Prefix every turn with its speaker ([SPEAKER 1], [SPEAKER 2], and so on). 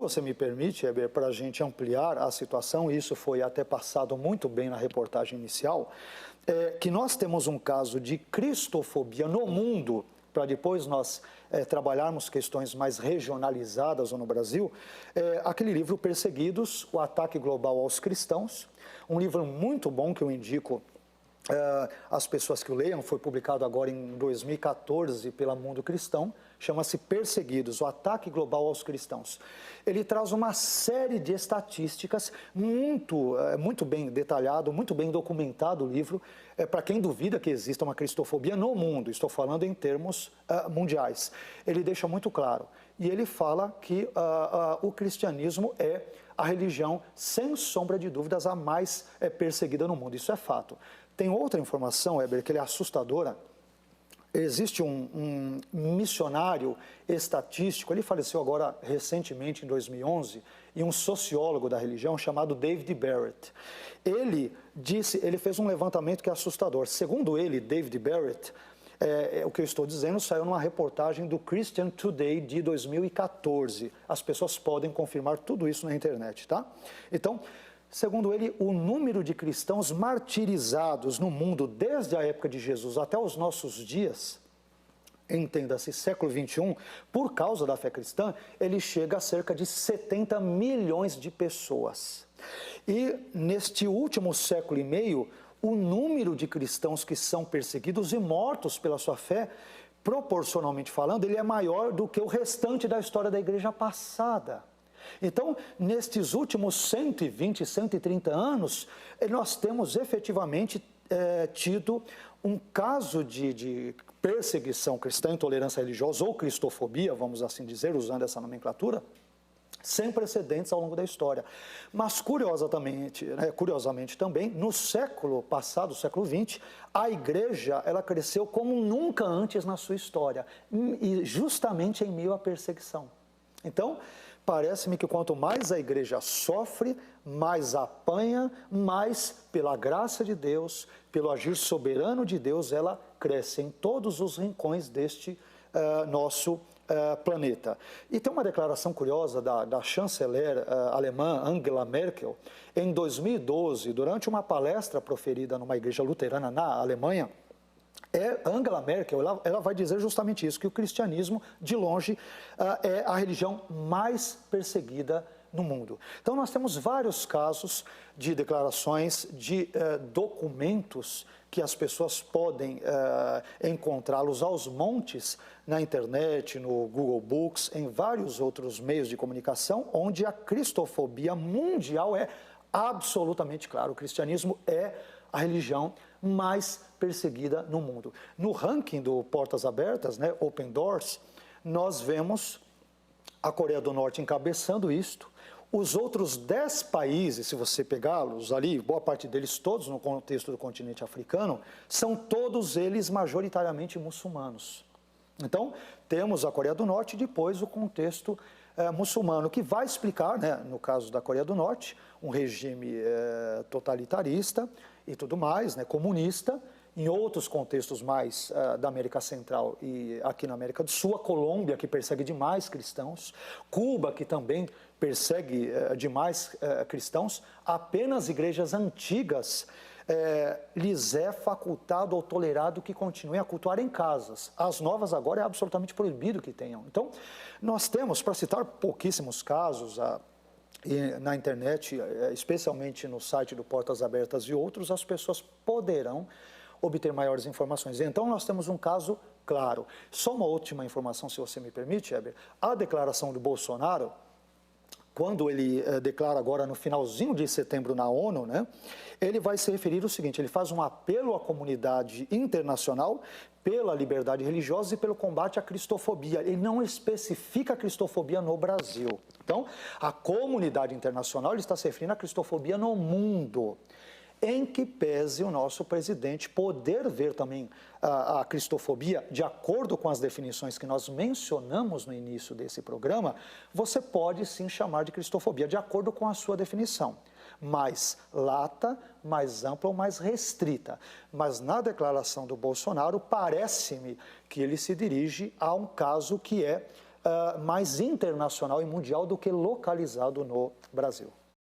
[SPEAKER 1] Você me permite, Heber, para a gente ampliar a situação, isso foi até passado muito bem na reportagem inicial, que nós temos um caso de cristofobia no mundo, para depois nós trabalharmos questões mais regionalizadas no Brasil, aquele livro Perseguidos, o ataque global aos cristãos, um livro muito bom que eu indico as pessoas que o leiam, foi publicado agora em 2014 pela Mundo Cristão, chama-se Perseguidos, o ataque global aos cristãos. Ele traz uma série de estatísticas, muito bem detalhado, muito bem documentado o livro, para quem duvida que exista uma cristofobia no mundo, estou falando em termos mundiais. Ele deixa muito claro, e ele fala que o cristianismo é a religião, sem sombra de dúvidas, a mais perseguida no mundo, isso é fato. Tem outra informação, Heber, que é assustadora. Existe um missionário estatístico, ele faleceu agora recentemente, em 2011, e um sociólogo da religião chamado David Barrett. Ele fez um levantamento que é assustador. Segundo ele, David Barrett, o que eu estou dizendo saiu numa reportagem do Christian Today de 2014. As pessoas podem confirmar tudo isso na internet, tá? Então, segundo ele, o número de cristãos martirizados no mundo desde a época de Jesus até os nossos dias, entenda-se, século XXI, por causa da fé cristã, ele chega a cerca de 70 milhões de pessoas. E neste último século e meio, o número de cristãos que são perseguidos e mortos pela sua fé, proporcionalmente falando, ele é maior do que o restante da história da igreja passada. Então, nestes últimos 120, 130 anos, nós temos efetivamente tido um caso de perseguição cristã, intolerância religiosa ou cristofobia, vamos assim dizer, usando essa nomenclatura, sem precedentes ao longo da história. Mas, curiosamente também, no século passado, século XX, a igreja ela cresceu como nunca antes na sua história, e justamente em meio à perseguição. Então, parece-me que quanto mais a igreja sofre, mais apanha, mais pela graça de Deus, pelo agir soberano de Deus, ela cresce em todos os rincões deste nosso planeta. E tem uma declaração curiosa da chanceler alemã Angela Merkel, em 2012, durante uma palestra proferida numa igreja luterana na Alemanha. Angela Merkel, ela vai dizer justamente isso, que o cristianismo, de longe, é a religião mais perseguida no mundo. Então, nós temos vários casos de declarações, de documentos que as pessoas podem encontrá-los aos montes na internet, no Google Books, em vários outros meios de comunicação, onde a cristofobia mundial é absolutamente clara. O cristianismo é a religião mais perseguida no mundo. No ranking do Portas Abertas, né, Open Doors, nós vemos a Coreia do Norte encabeçando isto. Os outros 10 países, se você pegá-los ali, boa parte deles todos no contexto do continente africano, são todos eles majoritariamente muçulmanos. Então, temos a Coreia do Norte e depois o contexto muçulmano, que vai explicar, né, no caso da Coreia do Norte, um regime totalitarista e tudo mais, né, comunista. Em outros contextos mais da América Central e aqui na América do Sul, a Colômbia, que persegue demais cristãos, Cuba, que também persegue demais cristãos, apenas igrejas antigas lhes é facultado ou tolerado que continuem a cultuar em casas. As novas agora é absolutamente proibido que tenham. Então, nós temos, para citar pouquíssimos casos, na internet, especialmente no site do Portas Abertas e outros, as pessoas poderão obter maiores informações. Então, nós temos um caso claro. Só uma última informação, se você me permite, Heber. A declaração do Bolsonaro, quando ele declara agora no finalzinho de setembro na ONU, né, ele vai se referir ao seguinte, ele faz um apelo à comunidade internacional pela liberdade religiosa e pelo combate à cristofobia. Ele não especifica a cristofobia no Brasil. Então, a comunidade internacional ele está se referindo à cristofobia no mundo, em que pese o nosso presidente poder ver também a cristofobia, de acordo com as definições que nós mencionamos no início desse programa, você pode sim chamar de cristofobia, de acordo com a sua definição, mais lata, mais ampla ou mais restrita. Mas na declaração do Bolsonaro, parece-me que ele se dirige a um caso que é mais internacional e mundial do que localizado no Brasil.